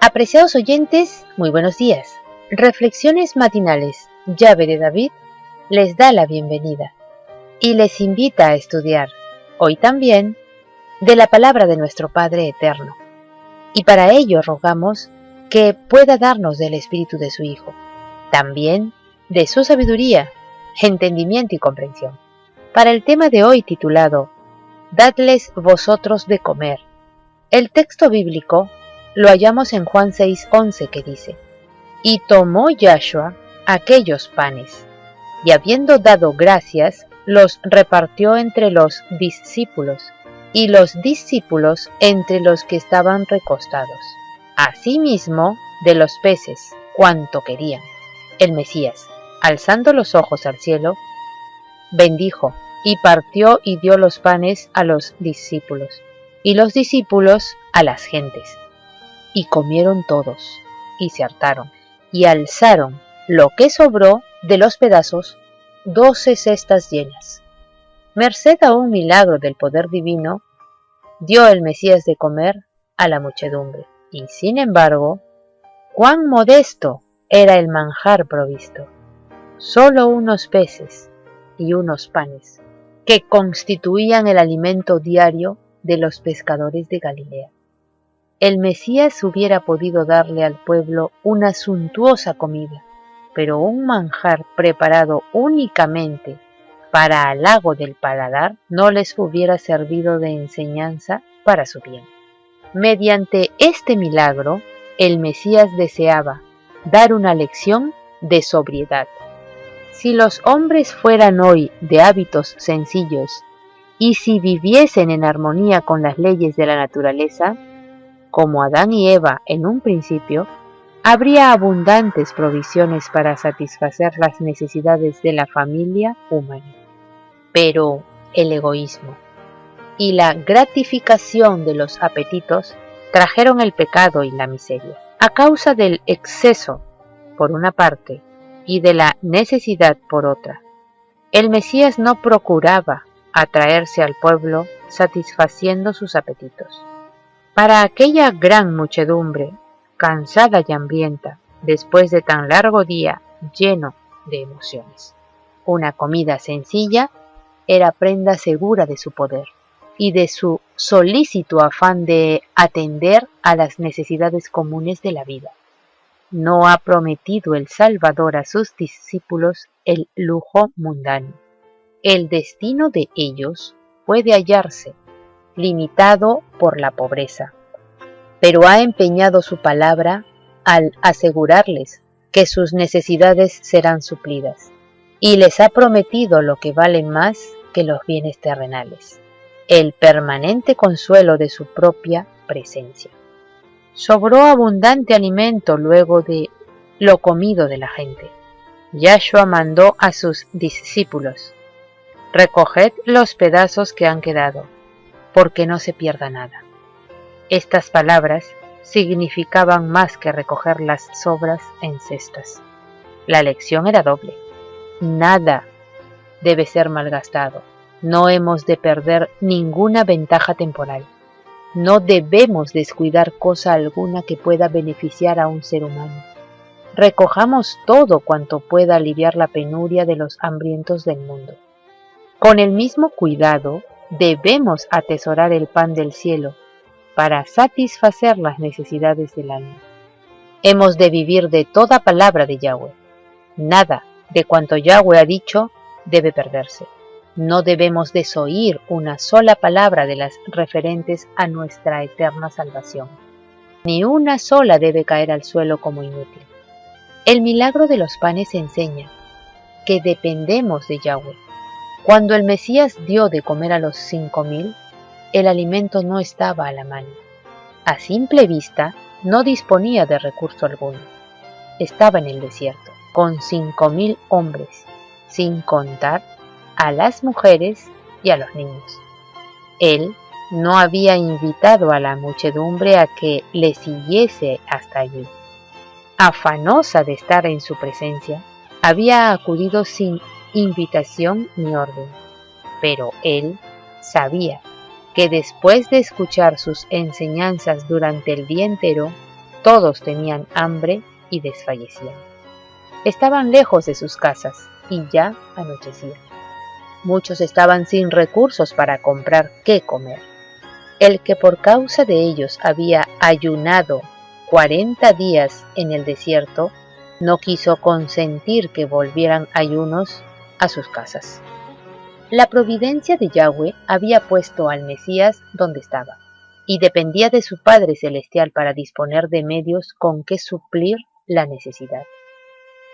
Apreciados oyentes, muy buenos días. Reflexiones matinales, llave de David, les da la bienvenida y les invita a estudiar, hoy también, de la palabra de nuestro Padre Eterno. Y para ello rogamos que pueda darnos del Espíritu de su Hijo, también de su sabiduría, entendimiento y comprensión. Para el tema de hoy titulado, Dadles vosotros de comer. El texto bíblico lo hallamos en Juan 6:11 que dice, y tomó Yahshua aquellos panes, y habiendo dado gracias, los repartió entre los discípulos, y los discípulos entre los que estaban recostados. Asimismo, de los peces, cuanto querían. El Mesías, alzando los ojos al cielo, bendijo, y partió y dio los panes a los discípulos, y los discípulos a las gentes. Y comieron todos, y se hartaron, y alzaron lo que sobró de los pedazos, 12 cestas llenas. Merced a un milagro del poder divino, dio el Mesías de comer a la muchedumbre, y sin embargo, cuán modesto era el manjar provisto. Solo unos peces y unos panes, que constituían el alimento diario de los pescadores de Galilea. El Mesías hubiera podido darle al pueblo una suntuosa comida, pero un manjar preparado únicamente para halago del paladar no les hubiera servido de enseñanza para su bien. Mediante este milagro, el Mesías deseaba dar una lección de sobriedad. Si los hombres fueran hoy de hábitos sencillos y si viviesen en armonía con las leyes de la naturaleza, como Adán y Eva en un principio, habría abundantes provisiones para satisfacer las necesidades de la familia humana. Pero el egoísmo y la gratificación de los apetitos trajeron el pecado y la miseria. A causa del exceso, por una parte, y de la necesidad por otra, el Mesías no procuraba atraerse al pueblo satisfaciendo sus apetitos. Para aquella gran muchedumbre, cansada y hambrienta, después de tan largo día lleno de emociones, una comida sencilla era prenda segura de su poder y de su solícito afán de atender a las necesidades comunes de la vida. No ha prometido el Salvador a sus discípulos el lujo mundano. El destino de ellos puede hallarse limitado por la pobreza, pero ha empeñado su palabra al asegurarles que sus necesidades serán suplidas, y les ha prometido lo que vale más que los bienes terrenales, el permanente consuelo de su propia presencia. Sobró abundante alimento luego de lo comido de la gente. Yahshua mandó a sus discípulos, recoged los pedazos que han quedado, porque no se pierda nada. Estas palabras significaban más que recoger las sobras en cestas. La lección era doble. Nada debe ser malgastado. No hemos de perder ninguna ventaja temporal. No debemos descuidar cosa alguna que pueda beneficiar a un ser humano. Recojamos todo cuanto pueda aliviar la penuria de los hambrientos del mundo. Con el mismo cuidado, debemos atesorar el pan del cielo para satisfacer las necesidades del alma. Hemos de vivir de toda palabra de Yahweh. Nada de cuanto Yahweh ha dicho debe perderse. No debemos desoír una sola palabra de las referentes a nuestra eterna salvación. Ni una sola debe caer al suelo como inútil. El milagro de los panes enseña que dependemos de Yahweh. Cuando el Mesías dio de comer a los 5,000, el alimento no estaba a la mano. A simple vista, no disponía de recurso alguno. Estaba en el desierto, con 5,000 hombres, sin contar a las mujeres y a los niños. Él no había invitado a la muchedumbre a que le siguiese hasta allí. Afanosa de estar en su presencia, había acudido sin invitación ni orden, pero él sabía que después de escuchar sus enseñanzas durante el día entero, Todos tenían hambre y desfallecían. Estaban lejos de sus casas y ya anochecía. Muchos estaban sin recursos para comprar qué comer. El que por causa de ellos había ayunado 40 días en el desierto, no quiso consentir que volvieran ayunos a sus casas. La providencia de Yahweh había puesto al Mesías donde estaba, y dependía de su Padre Celestial para disponer de medios con que suplir la necesidad.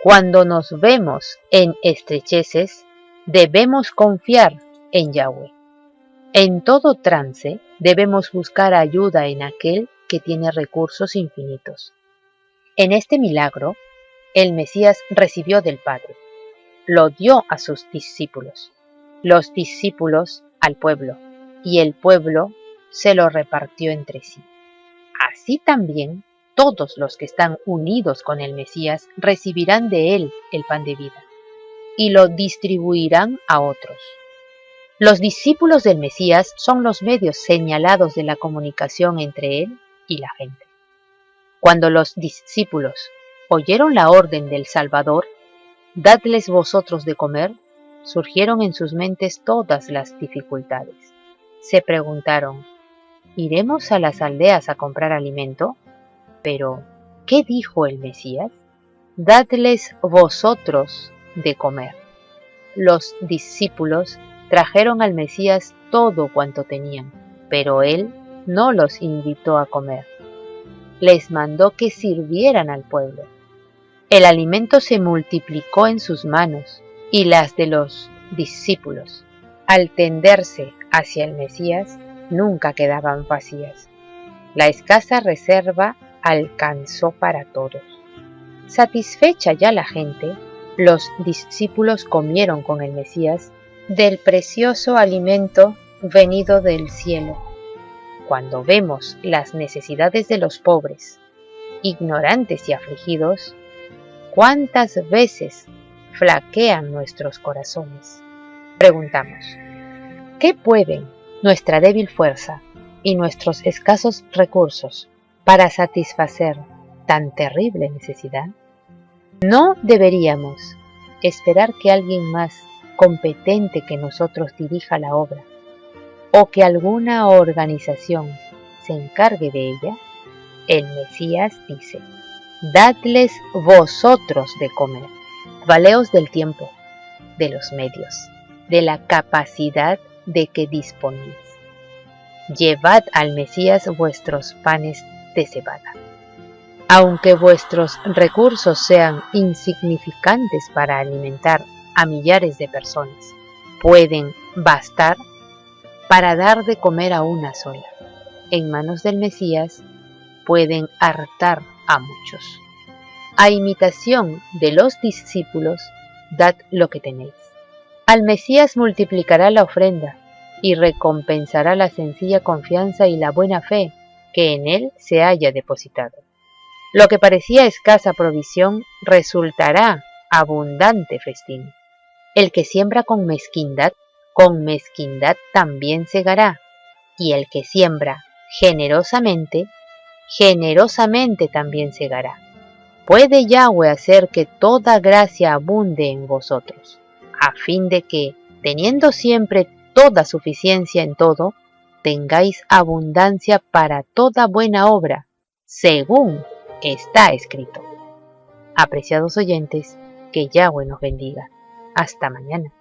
Cuando nos vemos en estrecheces, debemos confiar en Yahweh. En todo trance, debemos buscar ayuda en aquel que tiene recursos infinitos. En este milagro, el Mesías recibió del Padre, lo dio a sus discípulos, los discípulos al pueblo, y el pueblo se lo repartió entre sí. Así también, todos los que están unidos con el Mesías recibirán de él el pan de vida, y lo distribuirán a otros. Los discípulos del Mesías son los medios señalados de la comunicación entre él y la gente. Cuando los discípulos oyeron la orden del Salvador, dadles vosotros de comer, surgieron en sus mentes todas las dificultades. Se preguntaron, ¿iremos a las aldeas a comprar alimento? Pero, ¿qué dijo el Mesías? Dadles vosotros de comer. Los discípulos trajeron al Mesías todo cuanto tenían, pero él no los invitó a comer. Les mandó que sirvieran al pueblo. El alimento se multiplicó en sus manos y las de los discípulos. Al tenderse hacia el Mesías, nunca quedaban vacías. La escasa reserva alcanzó para todos. Satisfecha ya la gente, los discípulos comieron con el Mesías del precioso alimento venido del cielo. Cuando vemos las necesidades de los pobres, ignorantes y afligidos, ¿cuántas veces flaquean nuestros corazones? Preguntamos, ¿qué pueden nuestra débil fuerza y nuestros escasos recursos para satisfacer tan terrible necesidad? No deberíamos esperar que alguien más competente que nosotros dirija la obra, o que alguna organización se encargue de ella. El Mesías dice, dadles vosotros de comer. Valeos del tiempo, de los medios, de la capacidad de que disponéis. Llevad al Mesías vuestros panes de cebada. Aunque vuestros recursos sean insignificantes para alimentar a millares de personas, pueden bastar para dar de comer a una sola. En manos del Mesías pueden hartar a muchos. A imitación de los discípulos, dad lo que tenéis. Al Mesías multiplicará la ofrenda y recompensará la sencilla confianza y la buena fe que en él se haya depositado. Lo que parecía escasa provisión resultará abundante festín. El que siembra con mezquindad también segará, y el que siembra generosamente, generosamente también segará. Puede Yahweh hacer que toda gracia abunde en vosotros, a fin de que, teniendo siempre toda suficiencia en todo, tengáis abundancia para toda buena obra, según está escrito. Apreciados oyentes, que Yahweh nos bendiga. Hasta mañana.